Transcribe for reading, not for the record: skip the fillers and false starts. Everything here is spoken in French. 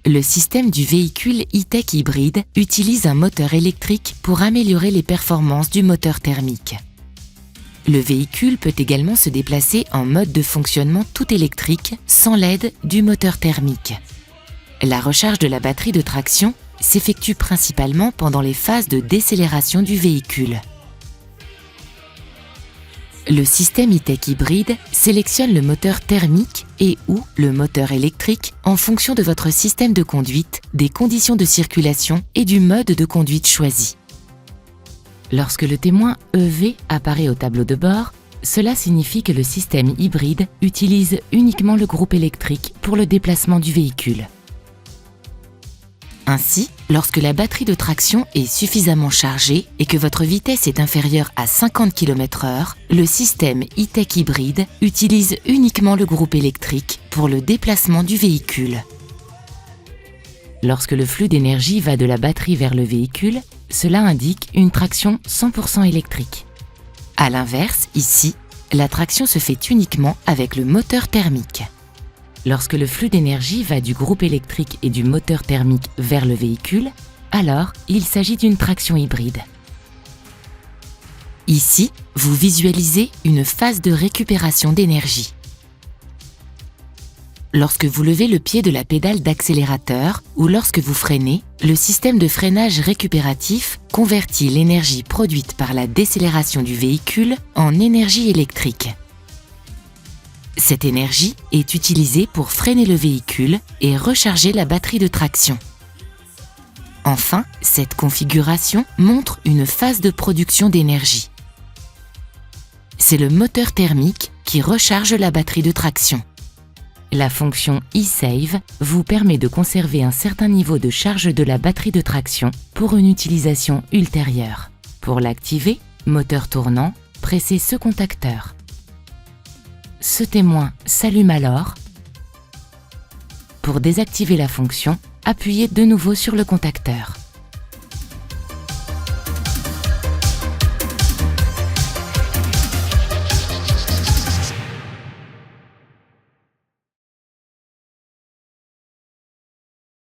Le système du véhicule e-tech hybride utilise un moteur électrique pour améliorer les performances du moteur thermique. Le véhicule peut également se déplacer en mode de fonctionnement tout électrique sans l'aide du moteur thermique. La recharge de la batterie de traction s'effectue principalement pendant les phases de décélération du véhicule. Le système e-tech hybride sélectionne le moteur thermique et ou le moteur électrique en fonction de votre système de conduite, des conditions de circulation et du mode de conduite choisi. Lorsque le témoin EV apparaît au tableau de bord, cela signifie que le système hybride utilise uniquement le groupe électrique pour le déplacement du véhicule. Ainsi, lorsque la batterie de traction est suffisamment chargée et que votre vitesse est inférieure à 50 km/h, le système e-tech hybride utilise uniquement le groupe électrique pour le déplacement du véhicule. Lorsque le flux d'énergie va de la batterie vers le véhicule, cela indique une traction 100% électrique. À l'inverse, ici, la traction se fait uniquement avec le moteur thermique. Lorsque le flux d'énergie va du groupe électrique et du moteur thermique vers le véhicule, alors il s'agit d'une traction hybride. Ici, vous visualisez une phase de récupération d'énergie. Lorsque vous levez le pied de la pédale d'accélérateur ou lorsque vous freinez, le système de freinage récupératif convertit l'énergie produite par la décélération du véhicule en énergie électrique. Cette énergie est utilisée pour freiner le véhicule et recharger la batterie de traction. Enfin, cette configuration montre une phase de production d'énergie. C'est le moteur thermique qui recharge la batterie de traction. La fonction eSave vous permet de conserver un certain niveau de charge de la batterie de traction pour une utilisation ultérieure. Pour l'activer, moteur tournant, pressez ce contacteur. Ce témoin s'allume alors. Pour désactiver la fonction, appuyez de nouveau sur le contacteur.